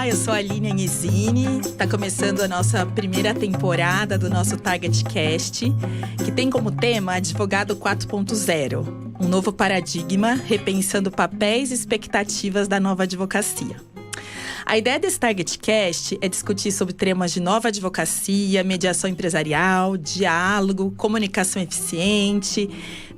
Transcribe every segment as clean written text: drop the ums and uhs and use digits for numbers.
eu sou a Aline Agnezini. Está começando a nossa primeira temporada do nosso Target Cast, que tem como tema Advogado 4.0, um novo paradigma repensando papéis e expectativas da nova advocacia. A ideia desse Target Cast é discutir sobre temas de nova advocacia, mediação empresarial, diálogo, comunicação eficiente,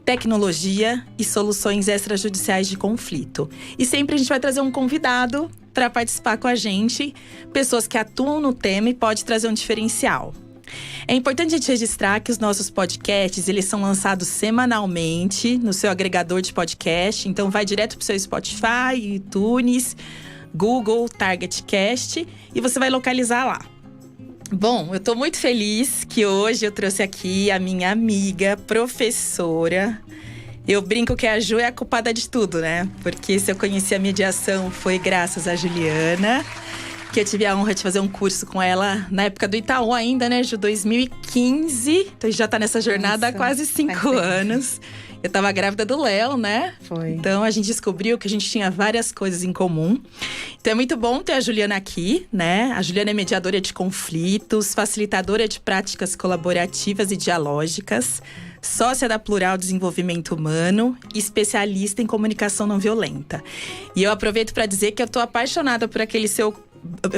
tecnologia e soluções extrajudiciais de conflito. E sempre a gente vai trazer um convidado para participar com a gente, pessoas que atuam no tema e pode trazer um diferencial. É importante a gente registrar que os nossos podcasts, eles são lançados semanalmente no seu agregador de podcast. Então vai direto para o seu Spotify, iTunes, Google, Target Cast, e você vai localizar lá. Bom, eu tô muito feliz que hoje eu trouxe aqui a minha amiga, professora. Eu brinco que a Ju é a culpada de tudo, né? Porque se eu conheci a mediação foi graças a Juliana, que eu tive a honra de fazer um curso com ela na época do Itaú ainda, né, Ju? 2015. Então a gente já tá nessa jornada há quase 5 anos. Eu tava grávida do Léo, né? Foi. Então a gente descobriu que a gente tinha várias coisas em comum. Então é muito bom ter a Juliana aqui, né? A Juliana é mediadora de conflitos, facilitadora de práticas colaborativas e dialógicas, sócia da Plural Desenvolvimento Humano e especialista em comunicação não violenta. E eu aproveito para dizer que eu tô apaixonada por aquele seu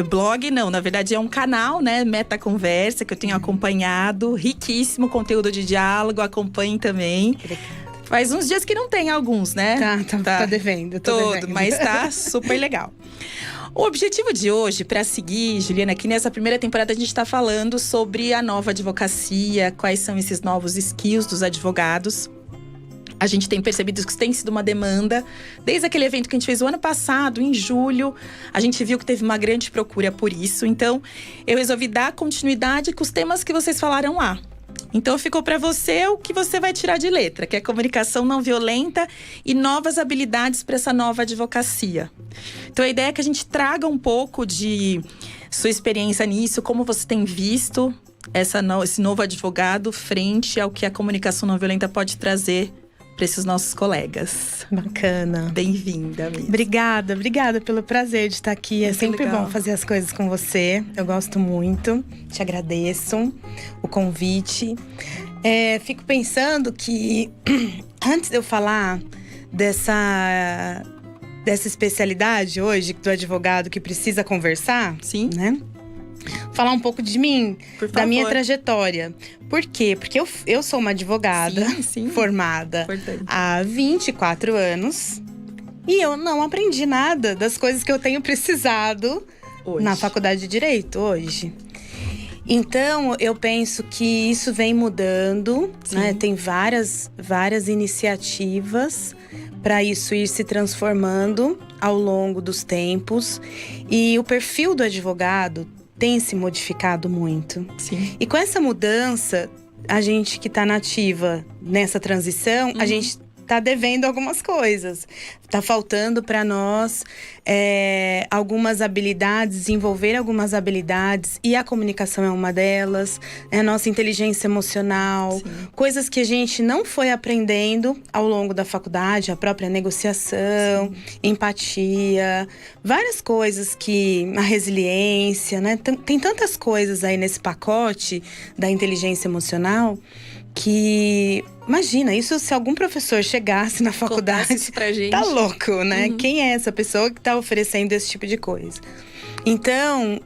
blog, não, na verdade é um canal, né, Meta Conversa, que eu tenho acompanhado, riquíssimo conteúdo de diálogo, acompanhe também. Faz uns dias que não tem alguns, né? Tá devendo, devendo. Mas tá super legal. O objetivo de hoje, para seguir, Juliana, aqui nessa primeira temporada a gente está falando sobre a nova advocacia, quais são esses novos skills dos advogados. A gente tem percebido que isso tem sido uma demanda. Desde aquele evento que a gente fez o ano passado, em julho, a gente viu que teve uma grande procura por isso. Então, eu resolvi dar continuidade com os temas que vocês falaram lá. Então, ficou para você o que você vai tirar de letra, que é comunicação não violenta e novas habilidades para essa nova advocacia. Então, a ideia é que a gente traga um pouco de sua experiência nisso, como você tem visto esse novo advogado frente ao que a comunicação não violenta pode trazer para esses nossos colegas. Bacana. Bem-vinda, amiga. Obrigada pelo prazer de estar aqui. É sempre legal. Bom fazer as coisas com você. Eu gosto muito. Te agradeço o convite. Fico pensando que antes de eu falar dessa especialidade hoje do advogado que precisa conversar, Sim. né? Falar um pouco de mim, Por da minha favor. trajetória. Por quê? Porque eu sou uma advogada Sim. formada Importante. há 24 anos. E eu não aprendi nada das coisas que eu tenho precisado Hoje. na faculdade de Direito hoje. Então, eu penso que isso vem mudando, né? Tem várias iniciativas para isso ir se transformando ao longo dos tempos. E o perfil do advogado tem se modificado muito. Sim. E com essa mudança, a gente que está nativa nessa transição, a gente tá devendo algumas coisas. Tá faltando para nós algumas habilidades, desenvolver algumas habilidades. E a comunicação é uma delas. A nossa inteligência emocional. Sim. Coisas que a gente não foi aprendendo ao longo da faculdade. A própria negociação, empatia. Várias coisas a resiliência, né? Tem tantas coisas aí nesse pacote da inteligência emocional que… Imagina, isso se algum professor chegasse na faculdade… Contasse isso pra gente. Tá louco, né? Quem é essa pessoa que tá oferecendo esse tipo de coisa? Então,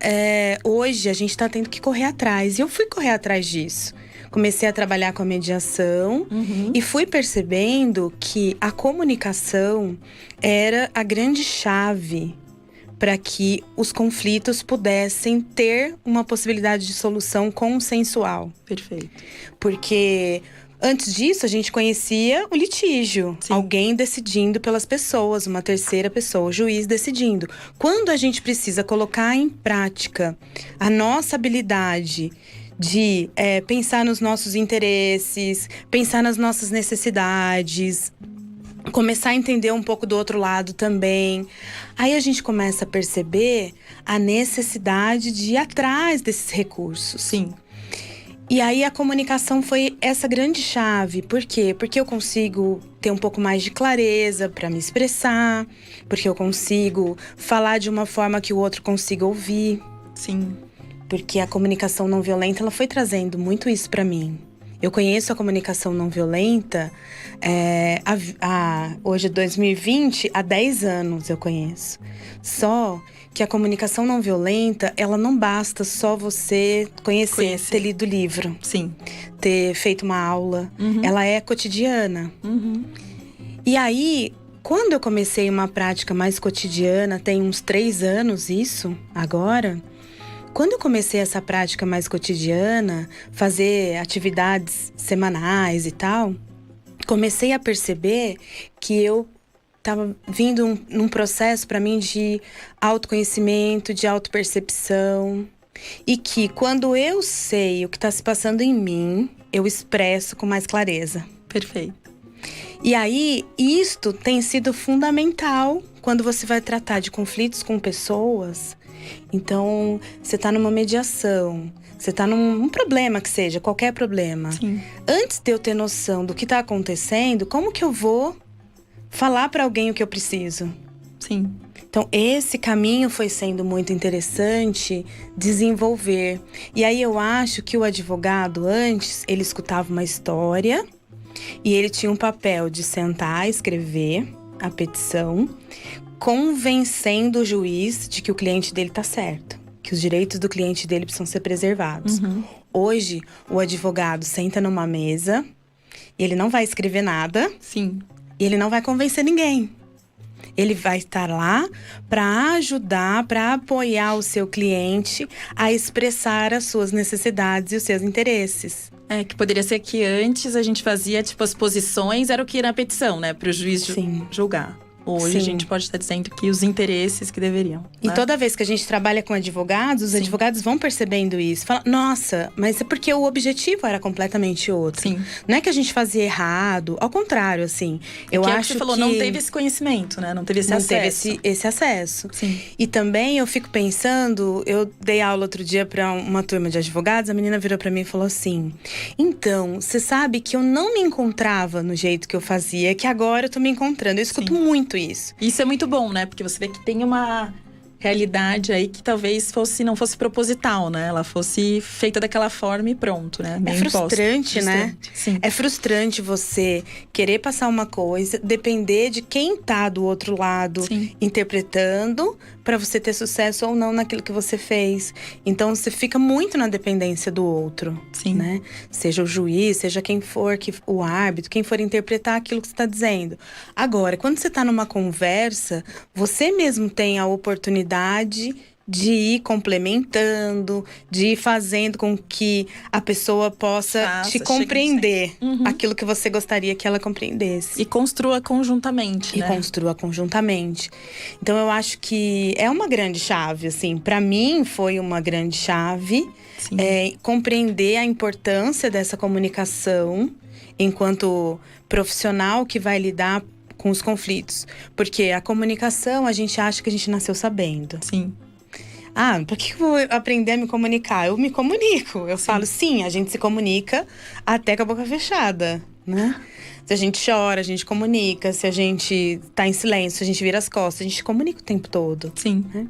hoje a gente tá tendo que correr atrás. E eu fui correr atrás disso. Comecei a trabalhar com a mediação e fui percebendo que a comunicação era a grande chave para que os conflitos pudessem ter uma possibilidade de solução consensual. Perfeito. Porque antes disso, a gente conhecia o litígio. Sim. Alguém decidindo pelas pessoas, uma terceira pessoa, o juiz decidindo. Quando a gente precisa colocar em prática a nossa habilidade de pensar nos nossos interesses, pensar nas nossas necessidades, começar a entender um pouco do outro lado também. Aí a gente começa a perceber a necessidade de ir atrás desses recursos. Sim. E aí a comunicação foi essa grande chave. Por quê? Porque eu consigo ter um pouco mais de clareza para me expressar, porque eu consigo falar de uma forma que o outro consiga ouvir. Sim. Porque a comunicação não violenta, ela foi trazendo muito isso para mim. Eu conheço a comunicação não violenta, hoje 2020, há 10 anos eu conheço. Só que a comunicação não violenta, ela não basta só você conhecer, ter lido o livro. Sim. Ter feito uma aula. Ela é cotidiana. E aí, quando eu comecei uma prática mais cotidiana, tem uns 3 anos isso, agora… Quando eu comecei essa prática mais cotidiana, fazer atividades semanais e tal, comecei a perceber que eu estava vindo num processo para mim de autoconhecimento, de autopercepção. E que quando eu sei o que está se passando em mim, eu expresso com mais clareza. Perfeito. E aí, isto tem sido fundamental quando você vai tratar de conflitos com pessoas. Então, você está numa mediação, você está num problema que seja, qualquer problema. Sim. Antes de eu ter noção do que está acontecendo, como que eu vou falar para alguém o que eu preciso? Sim. Então, esse caminho foi sendo muito interessante desenvolver. E aí eu acho que o advogado, antes, ele escutava uma história e ele tinha um papel de sentar, escrever a petição, convencendo o juiz de que o cliente dele tá certo, que os direitos do cliente dele precisam ser preservados. Hoje, o advogado senta numa mesa e ele não vai escrever nada. Sim. E ele não vai convencer ninguém. Ele vai estar lá para ajudar, para apoiar o seu cliente a expressar as suas necessidades e os seus interesses. Que poderia ser que antes a gente fazia, tipo, as posições, era o que ia na petição, né? Para o juiz julgar. Hoje a gente pode estar dizendo que os interesses que deveriam. E toda vez que a gente trabalha com advogados, os advogados vão percebendo isso. Falam, nossa, mas é porque o objetivo era completamente outro. Sim. Não é que a gente fazia errado, ao contrário, assim. Eu acho que você falou, não teve esse conhecimento, né? Não teve esse acesso. Não teve esse acesso. Sim. E também eu fico pensando, eu dei aula outro dia para uma turma de advogados, a menina virou para mim e falou assim: então, você sabe que eu não me encontrava no jeito que eu fazia, que agora eu tô me encontrando. Eu escuto muito isso. Isso é muito bom, né? Porque você vê que tem uma realidade aí que talvez não fosse proposital, né? Ela fosse feita daquela forma e pronto, né? É frustrante, né? Sim. É frustrante você querer passar uma coisa, depender de quem tá do outro lado interpretando para você ter sucesso ou não naquilo que você fez. Então você fica muito na dependência do outro, né? Seja o juiz, seja quem for, o árbitro, quem for interpretar aquilo que você está dizendo. Agora, quando você tá numa conversa, você mesmo tem a oportunidade de ir complementando, de ir fazendo com que a pessoa possa te compreender aquilo que você gostaria que ela compreendesse. E construa conjuntamente, né? E construa conjuntamente. Então, eu acho que é uma grande chave, assim. Para mim, foi uma grande chave compreender a importância dessa comunicação enquanto profissional que vai lidar com os conflitos. Porque a comunicação, a gente acha que a gente nasceu sabendo. Sim. Por que eu vou aprender a me comunicar? Eu me comunico. Eu falo, sim, a gente se comunica até com a boca fechada, né? Se a gente chora, a gente comunica. Se a gente tá em silêncio, a gente vira as costas. A gente comunica o tempo todo. Sim. Né?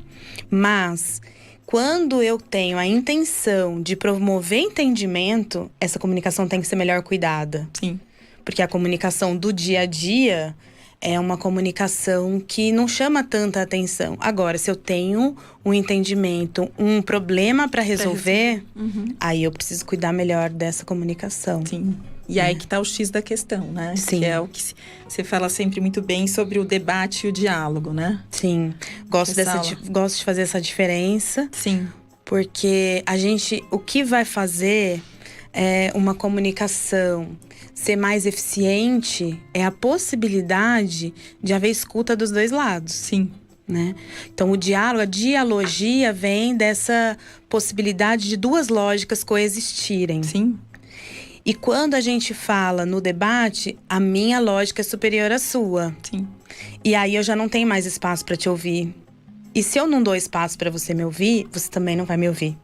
Mas, quando eu tenho a intenção de promover entendimento, essa comunicação tem que ser melhor cuidada. Sim. Porque a comunicação do dia a dia é uma comunicação que não chama tanta atenção. Agora, se eu tenho um entendimento, um problema para resolver, aí eu preciso cuidar melhor dessa comunicação. Sim. E aí que tá o X da questão, né? Sim. Que é o que você fala sempre muito bem sobre o debate e o diálogo, né? Sim. Gosto de fazer essa diferença. Sim. Porque o que vai fazer uma comunicação ser mais eficiente é a possibilidade de haver escuta dos dois lados. Sim. Né? Então, o diálogo, a dialogia vem dessa possibilidade de duas lógicas coexistirem. Sim. E quando a gente fala no debate, a minha lógica é superior à sua. Sim. E aí eu já não tenho mais espaço para te ouvir. E se eu não dou espaço para você me ouvir, você também não vai me ouvir.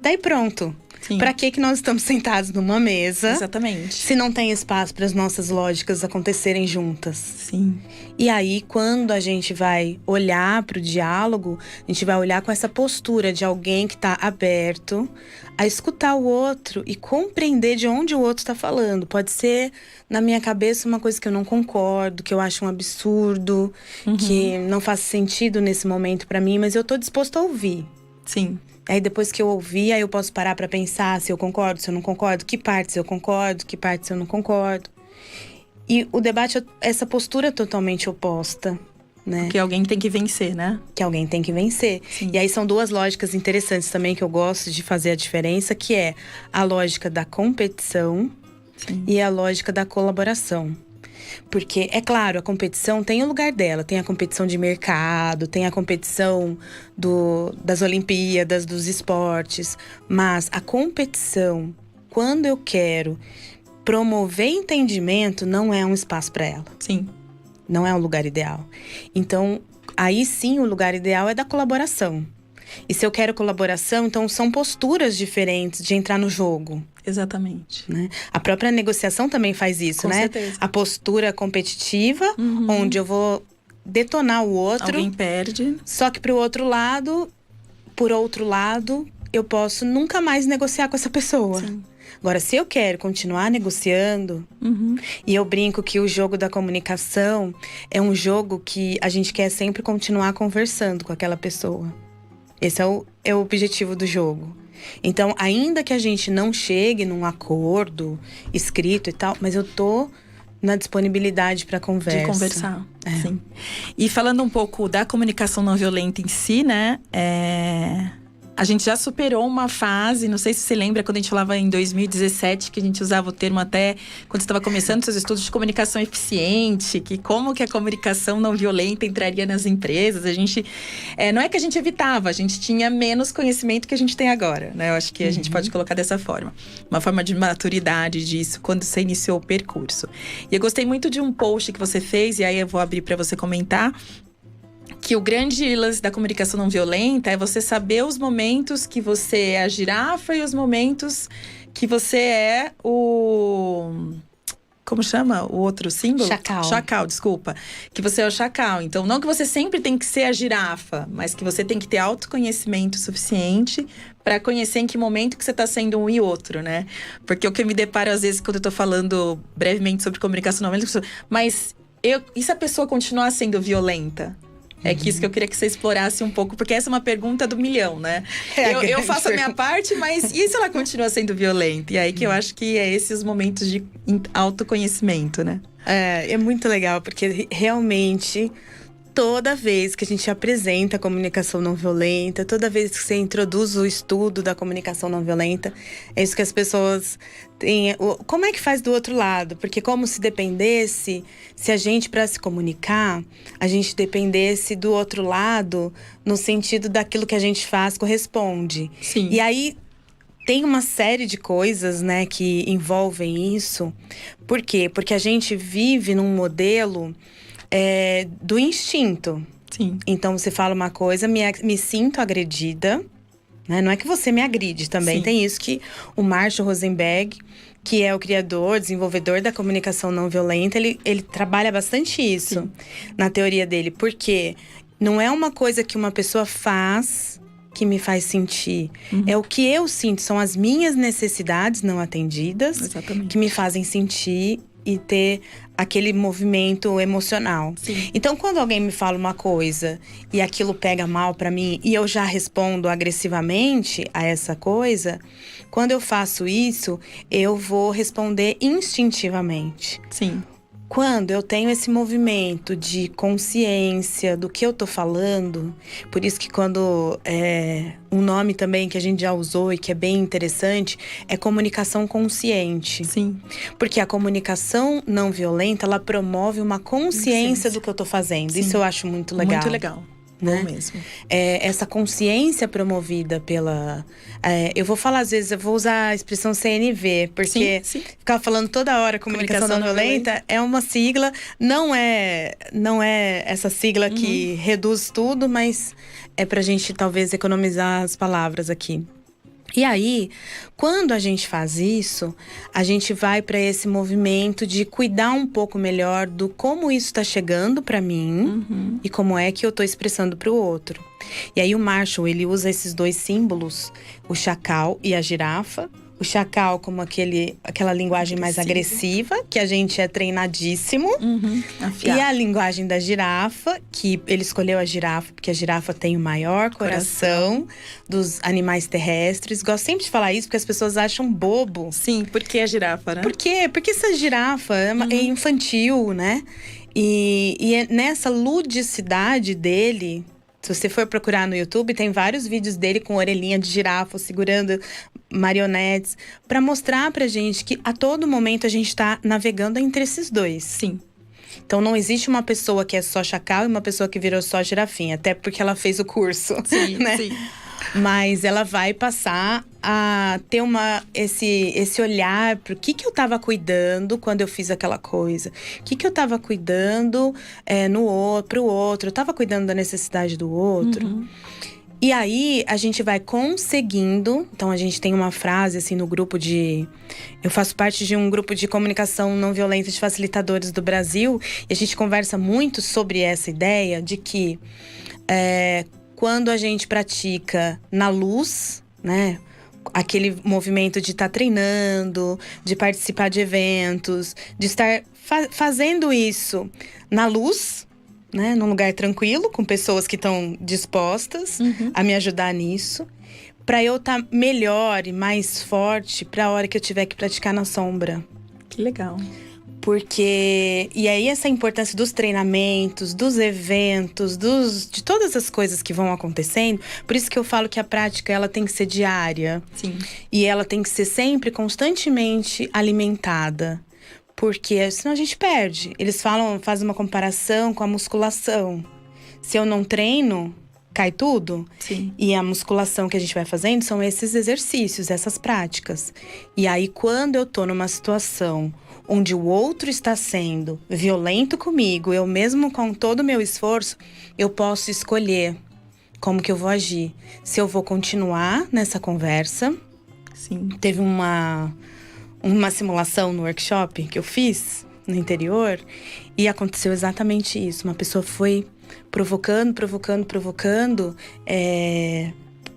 daí pronto. Sim. Pra que nós estamos sentados numa mesa? Exatamente. Se não tem espaço para as nossas lógicas acontecerem juntas. Sim. E aí, quando a gente vai olhar para o diálogo, a gente vai olhar com essa postura de alguém que está aberto a escutar o outro e compreender de onde o outro está falando. Pode ser, na minha cabeça, uma coisa que eu não concordo, que eu acho um absurdo, que não faz sentido nesse momento para mim, mas eu tô disposto a ouvir. Sim. Aí depois que eu ouvir, aí eu posso parar para pensar se eu concordo, se eu não concordo, que partes eu concordo, que partes eu não concordo. E o debate é essa postura totalmente oposta, né? Que alguém tem que vencer, né? Que alguém tem que vencer. Sim. E aí são duas lógicas interessantes também que eu gosto de fazer a diferença, que é a lógica da competição e a lógica da colaboração. Porque, é claro, a competição tem o lugar dela. Tem a competição de mercado, tem a competição das Olimpíadas, dos esportes. Mas a competição, quando eu quero promover entendimento, não é um espaço para ela. Sim. Não é um lugar ideal. Então, aí sim, o lugar ideal é da colaboração. E se eu quero colaboração, então são posturas diferentes de entrar no jogo. Exatamente. Né? A própria negociação também faz isso, Com né? certeza. A postura competitiva, onde eu vou detonar o outro. Alguém perde. Só que por outro lado, eu posso nunca mais negociar com essa pessoa. Sim. Agora, se eu quero continuar negociando, e eu brinco que o jogo da comunicação é um jogo que a gente quer sempre continuar conversando com aquela pessoa. Esse é o objetivo do jogo. Então, ainda que a gente não chegue num acordo escrito e tal, mas eu tô na disponibilidade para conversa. De conversar, sim. E falando um pouco da comunicação não violenta em si, né? A gente já superou uma fase, não sei se você lembra, quando a gente falava em 2017, que a gente usava o termo até quando você estava começando seus estudos de comunicação eficiente, que como que a comunicação não violenta entraria nas empresas. A gente, não é que a gente evitava, a gente tinha menos conhecimento que a gente tem agora, né? Eu acho que a gente pode colocar dessa forma. Uma forma de maturidade disso, quando você iniciou o percurso. E eu gostei muito de um post que você fez, e aí eu vou abrir para você comentar, que o grande lance da comunicação não violenta é você saber os momentos que você é a girafa e os momentos que você é o… Como chama o outro símbolo? Chacal. Chacal, desculpa. Que você é o chacal. Então, não que você sempre tem que ser a girafa, mas que você tem que ter autoconhecimento suficiente para conhecer em que momento que você está sendo um e outro, né? Porque o que eu me deparo, às vezes, quando eu tô falando brevemente sobre comunicação não violenta, mas e se a pessoa continuar sendo violenta? É que isso que eu queria que você explorasse um pouco, porque essa é uma pergunta do milhão, né? Eu faço a minha parte, mas e se ela continua sendo violenta? E aí que eu acho que é esses os momentos de autoconhecimento, né? É muito legal, porque realmente toda vez que a gente apresenta a comunicação não violenta, toda vez que você introduz o estudo da comunicação não violenta, é isso que as pessoas têm. Como é que faz do outro lado? Porque como se dependesse, se a gente, para se comunicar, a gente dependesse do outro lado, no sentido daquilo que a gente faz corresponde. Sim. E aí tem uma série de coisas, né, que envolvem isso. Por quê? Porque a gente vive num modelo do instinto. Sim. Então você fala uma coisa, me sinto agredida, né? Não é que você me agride também. Sim. Tem isso que o Marshall Rosenberg, que é o criador, desenvolvedor da comunicação não violenta, ele trabalha bastante isso na teoria dele. Porque não é uma coisa que uma pessoa faz que me faz sentir. É o que eu sinto, são as minhas necessidades não atendidas. Exatamente. Que me fazem sentir e ter aquele movimento emocional. Sim. Então, quando alguém me fala uma coisa e aquilo pega mal pra mim e eu já respondo agressivamente a essa coisa, quando eu faço isso, eu vou responder instintivamente. Sim. Quando eu tenho esse movimento de consciência do que eu tô falando, por isso que quando um nome também que a gente já usou e que é bem interessante, é comunicação consciente. Sim. Porque a comunicação não violenta, ela promove uma consciência do que eu tô fazendo. Sim. Isso eu acho muito legal. Muito legal. Né? Bom mesmo. Essa consciência promovida pela… eu vou falar, às vezes, eu vou usar a expressão CNV, porque Sim. ficar falando toda hora comunicação não violenta é uma sigla, não é essa sigla que reduz tudo, mas é pra gente talvez economizar as palavras aqui. E aí, quando a gente faz isso, a gente vai para esse movimento de cuidar um pouco melhor do como isso está chegando para mim e como é que eu estou expressando para o outro. E aí o Marshall, ele usa esses dois símbolos, o chacal e a girafa. O chacal como aquela linguagem mais agressiva, que a gente é treinadíssimo. E a linguagem da girafa, que ele escolheu a girafa, porque a girafa tem o maior coração dos animais terrestres. Gosto sempre de falar isso, porque as pessoas acham bobo. Sim, por que a girafa, né? Por quê? Porque essa girafa é infantil, né? E é nessa ludicidade dele… Se você for procurar no YouTube, tem vários vídeos dele com orelhinha de girafa, segurando marionetes, para mostrar pra gente que a todo momento a gente tá navegando entre esses dois. Sim. Então não existe uma pessoa que é só chacal e uma pessoa que virou só girafinha, até porque ela fez o curso. Sim, né? sim. Mas ela vai passar a ter esse olhar para o que eu estava cuidando quando eu fiz aquela coisa. O que eu estava cuidando pro outro. Eu estava cuidando da necessidade do outro. E aí, a gente vai conseguindo… Então, a gente tem uma frase, assim, no grupo de… Eu faço parte de um grupo de comunicação não violenta de facilitadores do Brasil. E a gente conversa muito sobre essa ideia de que… quando a gente pratica na luz, né? Aquele movimento de estar treinando, de participar de eventos, de estar fazendo isso na luz, né? Num lugar tranquilo, com pessoas que estão dispostas a me ajudar nisso. Para eu estar melhor e mais forte para a hora que eu tiver que praticar na sombra. Que legal. Porque… E aí essa importância dos treinamentos, dos eventos, de todas as coisas que vão acontecendo. Por isso que eu falo que a prática, ela tem que ser diária. Sim. E ela tem que ser sempre, constantemente alimentada. Porque senão a gente perde. Eles fazem uma comparação com a musculação. Se eu não treino, cai tudo. Sim. E a musculação que a gente vai fazendo são esses exercícios, essas práticas. E aí, quando eu tô numa situação onde o outro está sendo violento comigo, eu mesmo com todo o meu esforço, eu posso escolher como que eu vou agir. Se eu vou continuar nessa conversa. Sim. Teve uma simulação no workshop que eu fiz no interior e aconteceu exatamente isso. Uma pessoa foi provocando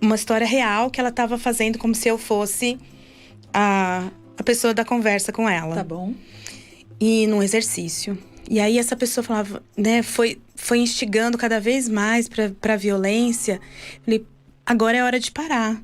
uma história real que ela estava fazendo como se eu fosse a pessoa da conversa com ela. Tá bom. E num exercício. E aí essa pessoa falava, né, foi instigando cada vez mais pra violência. Falei, agora é hora de parar.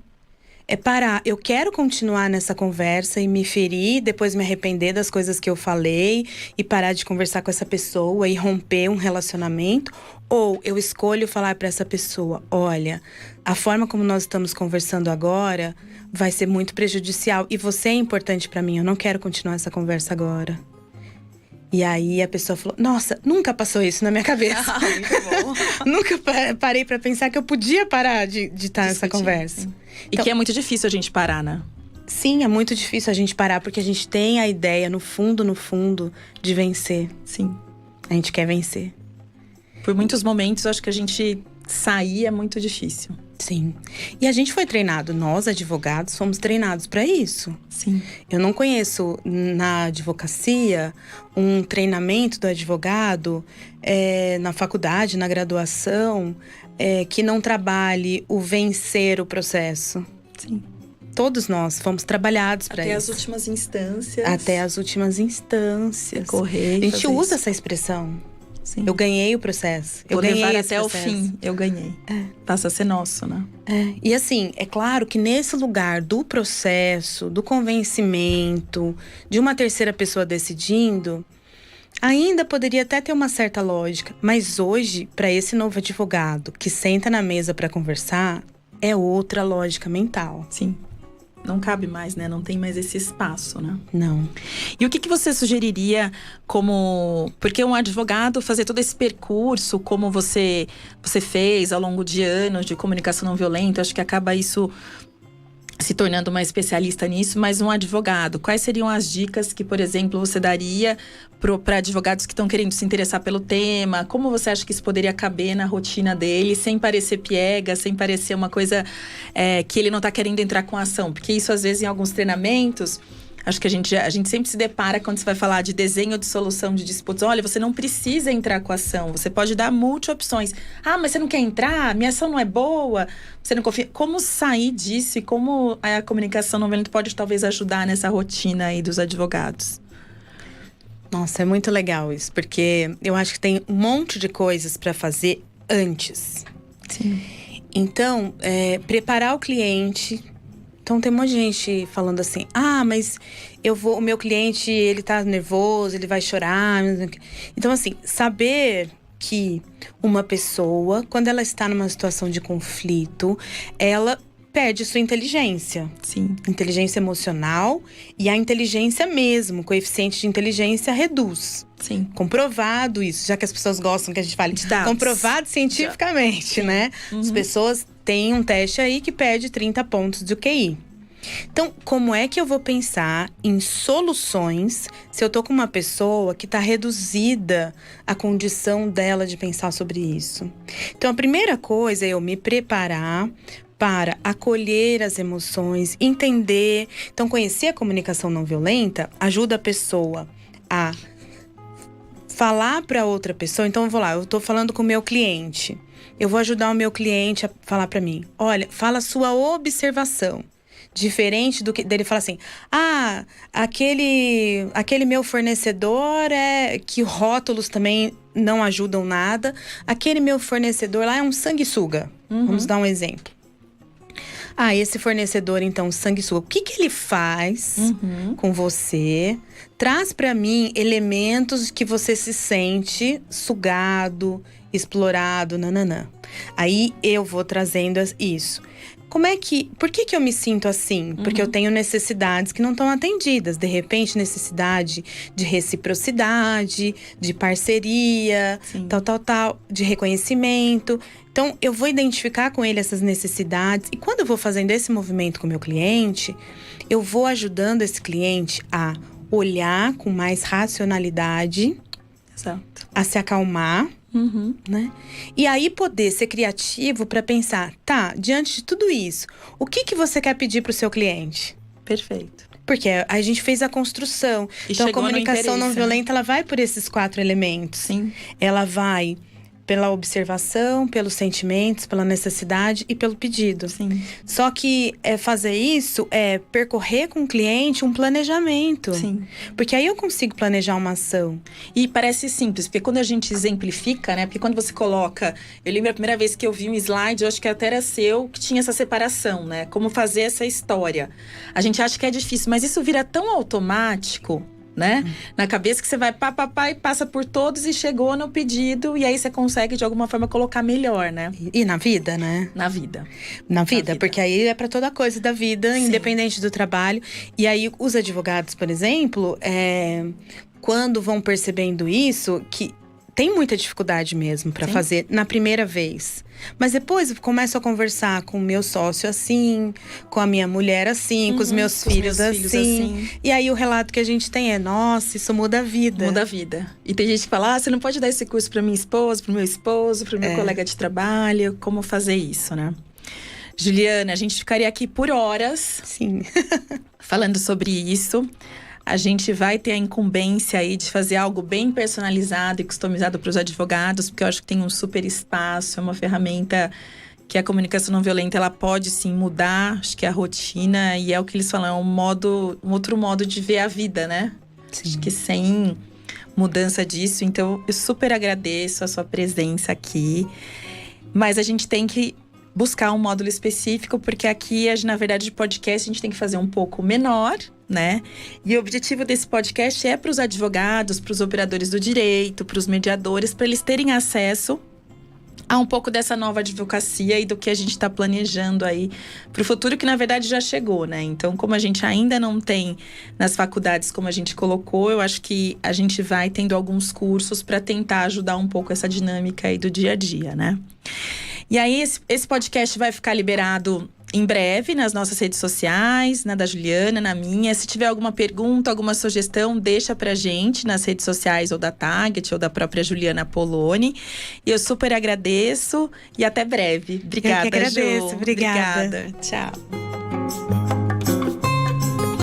É parar. Eu quero continuar nessa conversa e me ferir, depois me arrepender das coisas que eu falei e parar de conversar com essa pessoa e romper um relacionamento. Ou eu escolho falar pra essa pessoa, olha, a forma como nós estamos conversando agora vai ser muito prejudicial e você é importante pra mim, eu não quero continuar essa conversa agora. E aí a pessoa falou, nossa, nunca passou isso na minha cabeça. Muito bom. Nunca parei pra pensar que eu podia parar de estar nessa conversa. Sim. Então, e que é muito difícil a gente parar, né? Sim, é muito difícil a gente parar, porque a gente tem a ideia, no fundo, de vencer. Sim. A gente quer vencer. Por muitos momentos, eu acho que a gente sair é muito difícil. Sim. E a gente foi treinado, nós advogados fomos treinados para isso. Sim. Eu não conheço na advocacia um treinamento do advogado na faculdade, na graduação, que não trabalhe o vencer o processo. Sim. Todos nós fomos trabalhados para isso. Até as últimas instâncias. Até as últimas instâncias. Correr. A gente usa essa expressão. Sim. Eu ganhei o processo. Vou eu ganhei levar esse até processo. o fim. Eu ganhei. Passa a ser nosso, né? E assim, é claro que nesse lugar do processo, do convencimento, de uma terceira pessoa decidindo, ainda poderia até ter uma certa lógica. Mas hoje, para esse novo advogado que senta na mesa para conversar, é outra lógica mental. Sim. Não cabe mais, né? Não tem mais esse espaço, né? Não. E o que você sugeriria como… Porque um advogado fazer todo esse percurso, como você fez ao longo de anos de comunicação não violenta, acho que acaba isso se tornando uma especialista nisso, mas um advogado. Quais seriam as dicas que, por exemplo, você daria para advogados que estão querendo se interessar pelo tema? Como você acha que isso poderia caber na rotina dele, sem parecer piega, sem parecer uma coisa que ele não está querendo entrar com a ação? Porque isso, às vezes, em alguns treinamentos… Acho que a gente sempre se depara quando você vai falar de desenho de solução de disputas. Olha, você não precisa entrar com a ação. Você pode dar multi-opções. Ah, mas você não quer entrar? Minha ação não é boa? Você não confia? Como sair disso e como a comunicação não violenta pode talvez ajudar nessa rotina aí dos advogados? Nossa, é muito legal isso. Porque eu acho que tem um monte de coisas para fazer antes. Sim. Então, preparar o cliente… Então, tem muita gente falando assim, mas o meu cliente, ele tá nervoso, ele vai chorar. Então, assim, saber que uma pessoa, quando ela está numa situação de conflito, ela perde sua inteligência. Sim. Inteligência emocional e a inteligência mesmo, o coeficiente de inteligência reduz. Sim. Comprovado isso, já que as pessoas gostam que a gente fale. Comprovado cientificamente, né? Uhum. As pessoas têm um teste aí que pede 30 pontos do QI. Então, como é que eu vou pensar em soluções se eu tô com uma pessoa que tá reduzida a condição dela de pensar sobre isso? Então, a primeira coisa é eu me preparar para acolher as emoções, entender. Então, conhecer a comunicação não violenta ajuda a pessoa a falar para outra pessoa. Então, eu tô falando com o meu cliente. Eu vou ajudar o meu cliente a falar para mim. Olha, fala a sua observação. Diferente do que dele falar assim, aquele meu fornecedor que rótulos também não ajudam nada. Aquele meu fornecedor lá é um sanguessuga. Uhum. Vamos dar um exemplo. Esse fornecedor, então, sanguessuga. O que ele faz com você? Traz para mim elementos que você se sente sugado, explorado, nananã. Aí eu vou trazendo isso. Por que eu me sinto assim? Porque eu tenho necessidades que não estão atendidas. De repente, necessidade de reciprocidade, de parceria, Sim. tal, de reconhecimento. Então, eu vou identificar com ele essas necessidades. E quando eu vou fazendo esse movimento com o meu cliente, eu vou ajudando esse cliente a olhar com mais racionalidade. Exato. A se acalmar. Né? E aí poder ser criativo para pensar, diante de tudo isso, o que você quer pedir para o seu cliente? Perfeito. Porque a gente fez a construção. Então a comunicação não violenta, ela vai por esses 4 elementos. Sim. Ela vai pela observação, pelos sentimentos, pela necessidade e pelo pedido. Sim. Só que fazer isso é percorrer com o cliente um planejamento. Sim. Porque aí eu consigo planejar uma ação. E parece simples, porque quando a gente exemplifica, né? Porque quando você coloca… Eu lembro a primeira vez que eu vi um slide, eu acho que até era seu, que tinha essa separação, né? Como fazer essa história. A gente acha que é difícil, mas isso vira tão automático… Né? Na cabeça que você vai e passa por todos e chegou no pedido. E aí você consegue, de alguma forma, colocar melhor, né? E na vida, né? Na vida. Na vida, porque aí é para toda coisa da vida, sim, independente do trabalho. E aí os advogados, por exemplo, quando vão percebendo isso, que tem muita dificuldade mesmo para fazer na primeira vez. Mas depois eu começo a conversar com o meu sócio assim, com a minha mulher assim, com os meus filhos assim. E aí o relato que a gente tem nossa, isso muda a vida. Muda a vida. E tem gente que fala, você não pode dar esse curso para minha esposa, para o meu esposo, para o meu colega de trabalho. Como fazer isso, né? Juliana, a gente ficaria aqui por horas. Sim. Falando sobre isso. A gente vai ter a incumbência aí de fazer algo bem personalizado e customizado para os advogados, porque eu acho que tem um super espaço, é uma ferramenta que a comunicação não violenta, ela pode sim mudar, acho que a rotina, e é o que eles falam, é um outro modo de ver a vida, né? Sim. Acho que sem mudança disso, então eu super agradeço a sua presença aqui, mas a gente tem que buscar um módulo específico, porque aqui, na verdade, de podcast, a gente tem que fazer um pouco menor, né? E o objetivo desse podcast é para os advogados, para os operadores do direito, para os mediadores, para eles terem acesso a um pouco dessa nova advocacia e do que a gente está planejando aí para o futuro, que na verdade já chegou, né? Então, como a gente ainda não tem nas faculdades como a gente colocou, eu acho que a gente vai tendo alguns cursos para tentar ajudar um pouco essa dinâmica aí do dia a dia, né? E aí, esse podcast vai ficar liberado em breve nas nossas redes sociais, na da Juliana, na minha. Se tiver alguma pergunta, alguma sugestão, deixa pra gente nas redes sociais ou da Target ou da própria Juliana Poloni. E eu super agradeço e até breve. Obrigada, eu que agradeço, Ju. obrigada. Obrigada. Tchau.